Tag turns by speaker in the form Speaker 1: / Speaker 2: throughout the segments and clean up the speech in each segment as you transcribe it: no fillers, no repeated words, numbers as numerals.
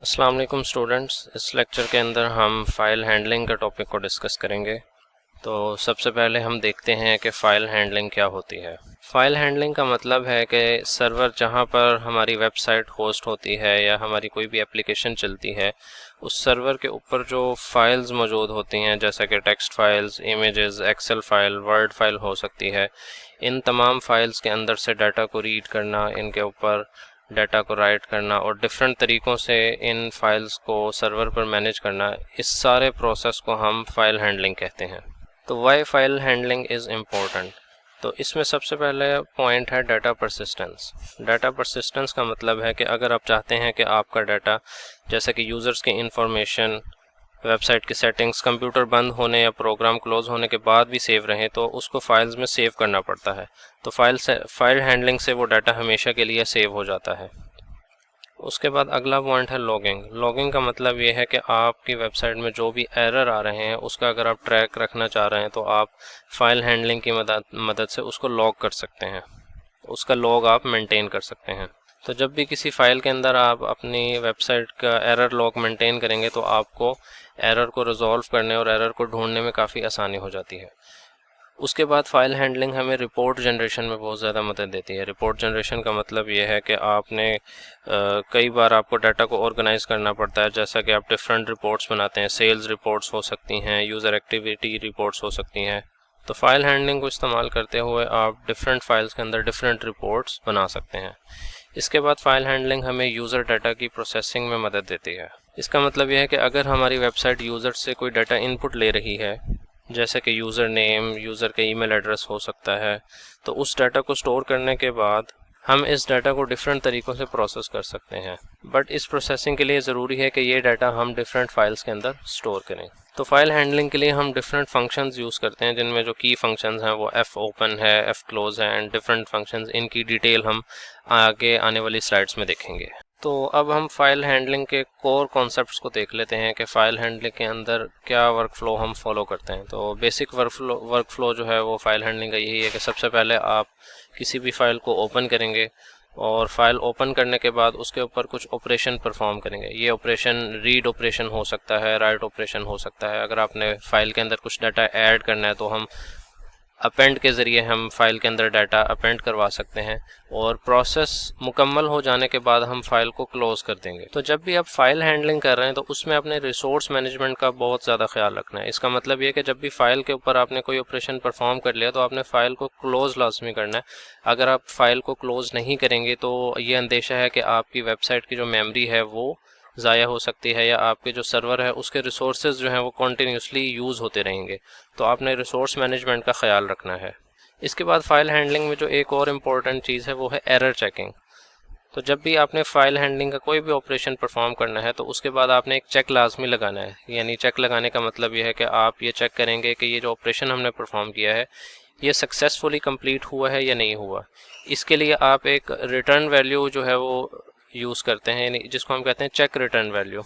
Speaker 1: अस्सलाम वालेकुम स्टूडेंट्स। इस लेक्चर के अंदर हम फ़ाइल हैंडलिंग का टॉपिक को डिस्कस करेंगे। तो सबसे पहले हम देखते हैं कि फ़ाइल हैंडलिंग क्या होती है। फ़ाइल हैंडलिंग का मतलब है कि सर्वर जहां पर हमारी वेबसाइट होस्ट होती है या हमारी कोई भी एप्लीकेशन चलती है, उस सर्वर के ऊपर जो फाइल्स मौजूद होती हैं, जैसा कि text files, images, excel file, word file हो सकती है, इन तमाम फाइल्स के अंदर से डाटा को रीड करना, इनके ऊपर डाटा को राइट करना और डिफरेंट तरीक़ों से इन फाइल्स को सर्वर पर मैनेज करना, इस सारे प्रोसेस को हम फाइल हैंडलिंग कहते हैं। तो why file handling is important. तो इसमें सबसे पहले पॉइंट है डाटा परसिस्टेंस। डाटा परसिस्टेंस का मतलब है कि अगर आप चाहते हैं कि आपका डाटा, जैसे कि यूज़र्स की इंफॉर्मेशन, वेबसाइट की सेटिंग्स, कंप्यूटर बंद होने या प्रोग्राम क्लोज होने के बाद भी सेव रहें, तो उसको फाइल्स में सेव करना पड़ता है। तो फाइल हैंडलिंग से वो डाटा हमेशा के लिए सेव हो जाता है। उसके बाद अगला पॉइंट है लॉगिंग। लॉगिंग का मतलब ये है कि आपकी वेबसाइट में जो भी एरर आ रहे हैं उसका अगर आप ट्रैक रखना चाह रहे हैं तो आप फाइल हैंडलिंग की मदद से उसको लॉग कर सकते हैं, उसका लॉग आप मेंटेन कर सकते हैं। तो जब भी किसी फ़ाइल के अंदर आप अपनी वेबसाइट का एरर लॉग मेंटेन करेंगे तो आपको एरर को रिजॉल्व करने और एरर को ढूंढने में काफ़ी आसानी हो जाती है। उसके बाद फ़ाइल हैंडलिंग हमें रिपोर्ट जनरेशन में बहुत ज़्यादा मदद देती है। रिपोर्ट जनरेशन का मतलब ये है कि आपने कई बार आपको डाटा को ऑर्गेनाइज करना पड़ता है, जैसा कि आप डिफरेंट रिपोर्ट्स बनाते हैं। सेल्स रिपोर्ट्स हो सकती हैं, यूज़र एक्टिविटी रिपोर्ट्स हो सकती हैं। तो फाइल हैंडलिंग को इस्तेमाल करते हुए आप डिफरेंट फाइल्स के अंदर डिफरेंट रिपोर्ट्स बना सकते हैं। इसके बाद फाइल हैंडलिंग हमें यूज़र डाटा की प्रोसेसिंग में मदद देती है। इसका मतलब यह है कि अगर हमारी वेबसाइट यूज़र से कोई डाटा इनपुट ले रही है, जैसे कि यूज़र नेम, यूज़र का ईमेल एड्रेस हो सकता है, तो उस डाटा को स्टोर करने के बाद हम इस डाटा को डिफरेंट तरीक़ों से प्रोसेस कर सकते हैं। बट इस प्रोसेसिंग के लिए ज़रूरी है कि ये डाटा हम डिफरेंट फाइल्स के अंदर स्टोर करें। तो फाइल हैंडलिंग के लिए हम डिफरेंट फंक्शंस यूज़ करते हैं, जिनमें जो की फंक्शंस हैं वो एफ ओपन है, एफ क्लोज है एंड डिफरेंट फंक्शंस। इनकी डिटेल हम आगे आने वाली स्लाइड्स में देखेंगे। तो अब हम फाइल हैंडलिंग के कोर कॉन्सेप्ट्स को देख लेते हैं कि फ़ाइल हैंडलिंग के अंदर क्या वर्कफ़्लो हम फॉलो करते हैं। तो बेसिक वर्कफ़्लो जो है वो फ़ाइल हैंडलिंग का यही है कि सबसे पहले आप किसी भी फ़ाइल को ओपन करेंगे और फाइल ओपन करने के बाद उसके ऊपर कुछ ऑपरेशन परफॉर्म करेंगे। ये ऑपरेशन रीड ऑपरेशन हो सकता है, राइट ऑपरेशन हो सकता है। अगर आपने फ़ाइल के अंदर कुछ डाटा ऐड करना है तो हम अपेंड के ज़रिए हम फाइल के अंदर डाटा अपेंड करवा सकते हैं और प्रोसेस मुकम्मल हो जाने के बाद हम फाइल को क्लोज़ कर देंगे। तो जब भी आप फाइल हैंडलिंग कर रहे हैं तो उसमें अपने रिसोर्स मैनेजमेंट का बहुत ज़्यादा ख्याल रखना है। इसका मतलब ये कि जब भी फाइल के ऊपर आपने कोई ऑपरेशन परफॉर्म कर लिया तो आपने फ़ाइल को क्लोज़ लाजमी करना है। अगर आप फाइल को क्लोज़ नहीं करेंगे तो ये अंदेशा है कि आपकी वेबसाइट की जो मेमोरी है वो ज़ाया हो सकती है या आपके जो सर्वर है उसके रिसोर्सेज जो हैं वो कॉन्टीन्यूसली यूज़ होते रहेंगे। तो आपने रिसोर्स मैनेजमेंट का ख्याल रखना है। इसके बाद फाइल हैंडलिंग में जो एक और इम्पॉर्टेंट चीज़ है वो है एरर चेकिंग। तो जब भी आपने फाइल हैंडलिंग का कोई भी ऑपरेशन परफॉर्म करना है तो उसके बाद आपने एक चेक लाजमी लगाना है। यानी चेक लगाने का मतलब ये है कि आप ये चेक करेंगे कि ये जो ऑपरेशन हमने परफॉर्म किया है ये सक्सेसफुली कंप्लीट हुआ है या नहीं हुआ। इसके लिए आप एक रिटर्न वैल्यू जो है वो यूज़ करते हैं, यानी जिसको हम कहते हैं चेक रिटर्न वैल्यू।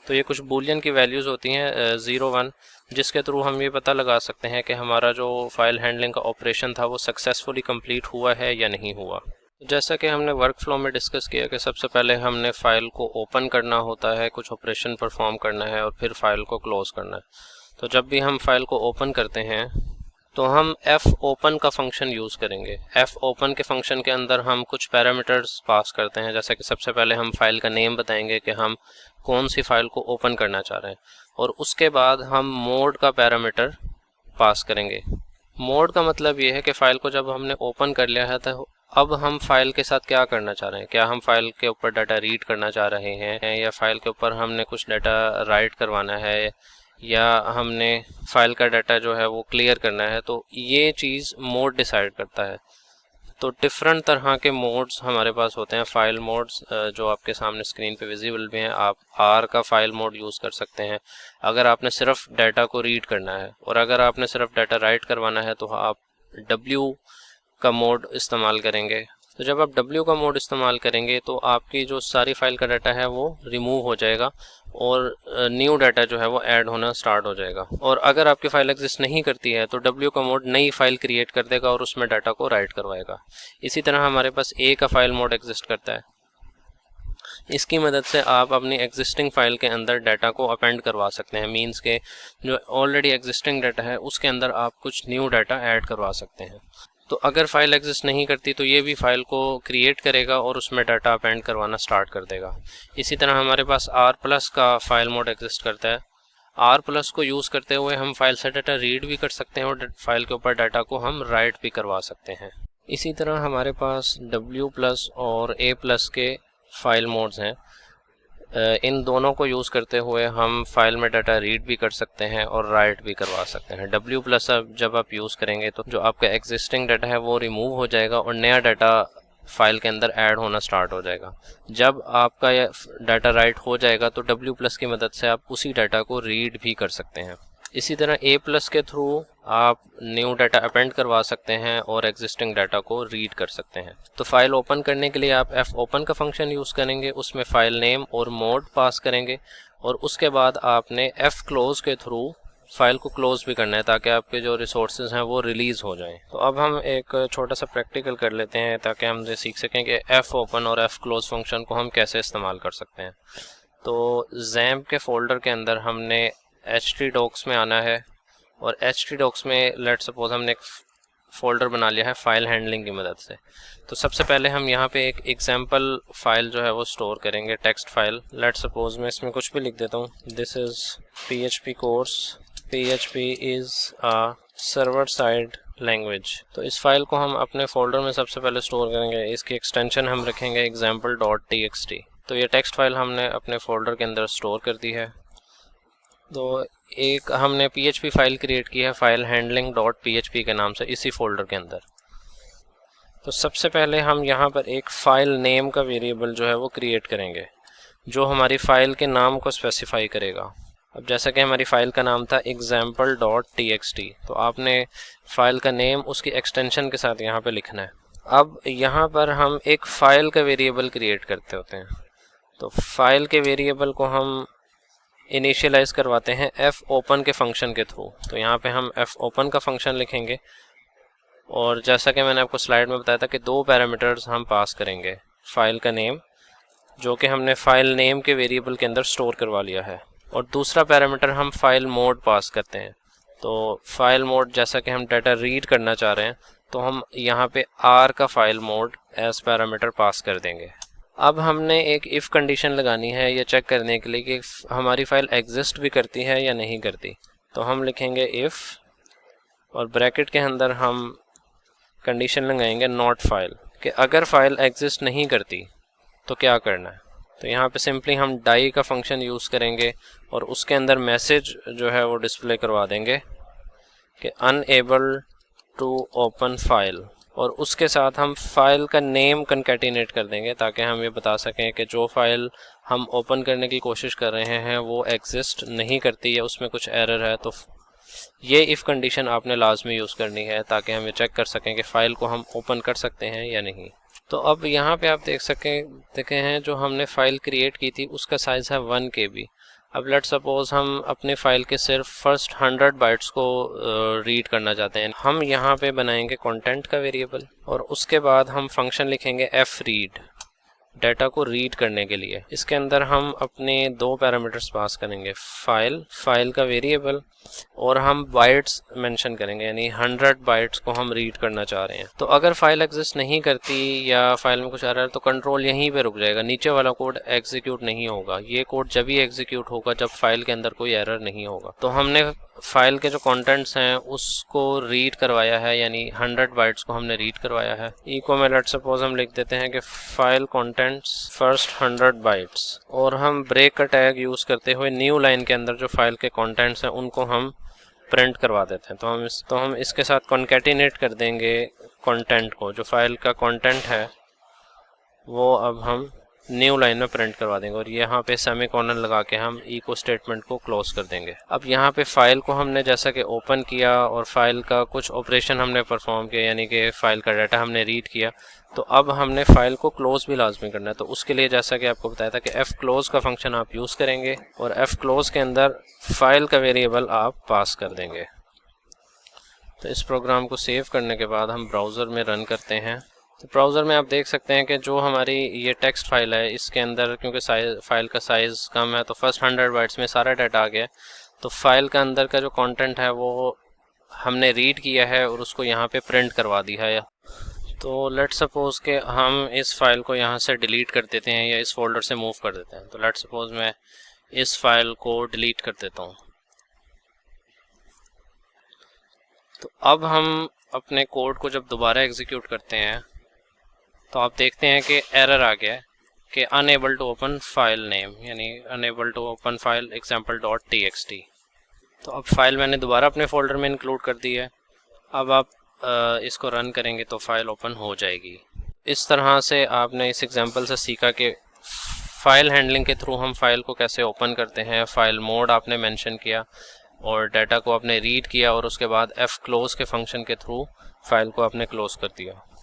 Speaker 1: तो ये कुछ बूलियन की वैल्यूज़ होती हैं 0-1, जिसके थ्रू हम ये पता लगा सकते हैं कि हमारा जो फाइल हैंडलिंग का ऑपरेशन था वो सक्सेसफुली कंप्लीट हुआ है या नहीं हुआ। जैसा कि हमने वर्क फ्लो में डिस्कस किया कि सबसे पहले हमने फ़ाइल को ओपन करना होता है, कुछ ऑपरेशन परफॉर्म करना है और फिर फ़ाइल को क्लोज़ करना है। तो जब भी हम फाइल को ओपन करते हैं तो हम एफ ओपन का फंक्शन यूज़ करेंगे। एफ ओपन के फंक्शन के अंदर हम कुछ पैरामीटर्स पास करते हैं, जैसे कि सबसे पहले हम फाइल का नेम बताएंगे कि हम कौन सी फाइल को ओपन करना चाह रहे हैं और उसके बाद हम मोड का पैरामीटर पास करेंगे। मोड का मतलब ये है कि फ़ाइल को जब हमने ओपन कर लिया है तो अब हम फाइल के साथ क्या करना चाह रहे हैं। क्या हम फाइल के ऊपर डाटा रीड करना चाह रहे हैं या फाइल के ऊपर हमने कुछ डाटा राइट करवाना है या हमने फाइल का डाटा जो है वो क्लियर करना है। तो ये चीज़ मोड डिसाइड करता है। तो डिफरेंट तरह के मोड्स हमारे पास होते हैं। फाइल मोड्स जो आपके सामने स्क्रीन पे विजिबल भी हैं। आप आर का फाइल मोड यूज़ कर सकते हैं अगर आपने सिर्फ डाटा को रीड करना है, और अगर आपने सिर्फ डाटा राइट करवाना है तो आप डब्ल्यू का मोड इस्तेमाल करेंगे। तो जब आप डब्ल्यू का मोड इस्तेमाल करेंगे तो आपकी जो सारी फाइल का डाटा है वो रिमूव हो जाएगा और न्यू डाटा जो है वो ऐड होना स्टार्ट हो जाएगा। और अगर आपकी फ़ाइल एग्जिस्ट नहीं करती है तो डब्ल्यू का मोड नई फाइल क्रिएट कर देगा और उसमें डाटा को राइट करवाएगा। इसी तरह हमारे पास ए का फाइल मोड एग्जिस्ट करता है। इसकी मदद से आप अपनी एग्जिस्टिंग फ़ाइल के अंदर डाटा को अपेंड करवा सकते हैं। मींस के जो ऑलरेडी एग्जिस्टिंग डाटा है उसके अंदर आप कुछ न्यू डाटा ऐड करवा सकते हैं। तो अगर फाइल एग्जिस्ट नहीं करती तो ये भी फाइल को क्रिएट करेगा और उसमें डाटा अपेंड करवाना स्टार्ट कर देगा। इसी तरह हमारे पास R+ का फाइल मोड एग्जिस्ट करता है। R+ को यूज़ करते हुए हम फाइल से डाटा रीड भी कर सकते हैं और फाइल के ऊपर डाटा को हम राइट भी करवा सकते हैं। इसी तरह हमारे पास W+ और A+ के फाइल मोड्स हैं। इन दोनों को यूज़ करते हुए हम फाइल में डाटा रीड भी कर सकते हैं और राइट भी करवा सकते हैं। W+ जब आप यूज़ करेंगे तो जो आपका एग्जिस्टिंग डाटा है वो रिमूव हो जाएगा और नया डाटा फाइल के अंदर ऐड होना स्टार्ट हो जाएगा। जब आपका डाटा राइट हो जाएगा तो W+ की मदद से आप उसी डाटा को रीड भी कर सकते हैं। इसी तरह A+ के थ्रू आप न्यू डाटा अपेंड करवा सकते हैं और एग्जिस्टिंग डाटा को रीड कर सकते हैं। तो फाइल ओपन करने के लिए आप fopen का फंक्शन यूज़ करेंगे, उसमें फाइल नेम और मोड पास करेंगे और उसके बाद आपने fclose के थ्रू फाइल को क्लोज भी करना है ताकि आपके जो रिसोर्सेज हैं वो रिलीज़ हो जाएं। तो अब हम एक छोटा सा प्रैक्टिकल कर लेते हैं ताकि हम ये सीख सकें कि fopen और fclose फंक्शन को हम कैसे इस्तेमाल कर सकते हैं। तो XAMPP के फ़ोल्डर के अंदर हमने htdocs में आना है और htdocs में लेट सपोज हमने एक फ़ोल्डर बना लिया है फाइल हैंडलिंग की मदद से। तो सबसे पहले हम यहाँ पे एक एग्जाम्पल फाइल जो है वो स्टोर करेंगे, टेक्स्ट फाइल। लेट सपोज मैं इसमें कुछ भी लिख देता हूँ, this is PHP course, PHP is a server side language. तो इस फाइल को हम अपने फ़ोल्डर में सबसे पहले स्टोर करेंगे। इसकी एक्सटेंशन हम रखेंगे example.txt। तो ये टेक्स्ट फाइल हमने अपने फ़ोल्डर के अंदर स्टोर कर दी है। तो एक हमने PHP फाइल क्रिएट की है फाइल handling.php के नाम से इसी फोल्डर के अंदर। तो सबसे पहले हम यहाँ पर एक फ़ाइल नेम का वेरिएबल जो है वो क्रिएट करेंगे जो हमारी फ़ाइल के नाम को स्पेसिफाई करेगा। अब जैसा कि हमारी फ़ाइल का नाम था example.txt, तो आपने फ़ाइल का नेम उसकी एक्सटेंशन के साथ यहाँ पे लिखना है। अब यहाँ पर हम एक फ़ाइल का वेरिएबल क्रिएट करते होते हैं। तो फाइल के वेरिएबल को हम इनिशियलाइज़ करवाते हैं fopen के फंक्शन के थ्रू। तो यहाँ पे हम fopen का फंक्शन लिखेंगे और जैसा कि मैंने आपको स्लाइड में बताया था कि दो पैरामीटर्स हम पास करेंगे, फ़ाइल का नेम जो कि हमने फ़ाइल नेम के वेरिएबल के अंदर स्टोर करवा लिया है और दूसरा पैरामीटर हम फाइल मोड पास करते हैं। तो फाइल मोड जैसा कि हम डाटा रीड करना चाह रहे हैं तो हम यहाँ पे R का file mode as parameter pass कर देंगे। अब हमने एक इफ़ कंडीशन लगानी है ये चेक करने के लिए कि हमारी फ़ाइल एग्जिस्ट भी करती है या नहीं करती। तो हम लिखेंगे इफ़ और ब्रैकेट के अंदर हम कंडीशन लगाएंगे नॉट फाइल, कि अगर फ़ाइल एग्जिस्ट नहीं करती तो क्या करना है। तो यहाँ पे सिंपली हम डाई का फंक्शन यूज़ करेंगे और उसके अंदर मैसेज जो है वो डिस्प्ले करवा देंगे कि अनएबल टू ओपन फाइल, और उसके साथ हम फाइल का नेम कंकैटिनेट कर देंगे ताकि हम ये बता सकें कि जो फाइल हम ओपन करने की कोशिश कर रहे हैं वो एग्जिस्ट नहीं करती या उसमें कुछ एरर है। तो ये इफ़ कंडीशन आपने लाजमी यूज़ करनी है ताकि हम ये चेक कर सकें कि फ़ाइल को हम ओपन कर सकते हैं या नहीं। तो अब यहाँ पे आप देखे हैं जो हमने फ़ाइल क्रिएट की थी उसका साइज़ है 1 KB। अब लेट सपोज़ हम अपने फ़ाइल के सिर्फ फर्स्ट 100 बाइट्स को रीड करना चाहते हैं। हम यहाँ पे बनाएंगे कंटेंट का वेरिएबल और उसके बाद हम फंक्शन लिखेंगे fread डाटा को रीड करने के लिए। इसके अंदर हम अपने दो पैरामीटर्स पास करेंगे, फाइल का वेरिएबल और हम बाइट्स मेंशन करेंगे, यानी 100 बाइट्स को हम रीड करना चाह रहे हैं। तो अगर फाइल एग्जिस्ट नहीं करती या फाइल में कुछ एरर तो कंट्रोल यहीं पे रुक जाएगा, नीचे वाला कोड एग्जीक्यूट नहीं होगा। ये कोड जब ही एग्जीक्यूट होगा जब फाइल के अंदर कोई एरर नहीं होगा। तो हमने फाइल के जो कंटेंट्स हैं उसको रीड करवाया है, यानी 100 बाइट्स को हमने रीड करवाया है। इको में लेट सपोज हम लिख देते हैं कि फाइल कंटेंट्स फर्स्ट 100 बाइट्स, और हम ब्रेक का टैग यूज़ करते हुए न्यू लाइन के अंदर जो फाइल के कंटेंट्स हैं उनको हम प्रिंट करवा देते हैं। तो हम इसके साथ कॉन्कैटिनेट कर देंगे कंटेंट को, जो फाइल का कंटेंट है वो अब हम न्यू लाइन में प्रिंट करवा देंगे और यहाँ पे सेमीकोलन लगा के हम इको स्टेटमेंट को क्लोज कर देंगे। अब यहाँ पे फाइल को हमने जैसा कि ओपन किया और फाइल का कुछ ऑपरेशन हमने परफॉर्म किया, यानी कि फ़ाइल का डाटा हमने रीड किया, तो अब हमने फ़ाइल को क्लोज़ भी लाजमी करना है। तो उसके लिए जैसा कि आपको बताया था कि fclose का फंक्शन आप यूज़ करेंगे और fclose के अंदर फ़ाइल का वेरिएबल आप पास कर देंगे। तो इस प्रोग्राम को सेव करने के बाद हम ब्राउज़र में रन करते हैं। तो ब्राउज़र में आप देख सकते हैं कि जो हमारी ये टेक्स्ट फाइल है इसके अंदर क्योंकि फाइल का साइज़ कम है तो फर्स्ट 100 बाइट्स में सारा डाटा आ गया। तो फाइल का अंदर का जो कंटेंट है वो हमने रीड किया है और उसको यहाँ पे प्रिंट करवा दिया है। तो लेट्स सपोज के हम इस फाइल को यहाँ से डिलीट कर देते हैं या इस फोल्डर से मूव कर देते हैं। तो लेट्स सपोज मैं इस फाइल को डिलीट कर देता हूँ। तो अब हम अपने कोड को जब दोबारा एग्जीक्यूट करते हैं तो आप देखते हैं कि एरर आ गया है कि unable to open file name, यानी unable to open file example.txt। तो अब फाइल मैंने दोबारा अपने फोल्डर में इंक्लूड कर दी है। अब आप इसको रन करेंगे तो फाइल ओपन हो जाएगी। इस तरह से आपने इस एग्जांपल से सीखा कि फाइल हैंडलिंग के थ्रू हम फाइल को कैसे ओपन करते हैं। फाइल मोड आपने मेंशन किया और डाटा को आपने रीड किया और उसके बाद क्लोज के फंक्शन के थ्रू फाइल को आपने क्लोज कर दिया।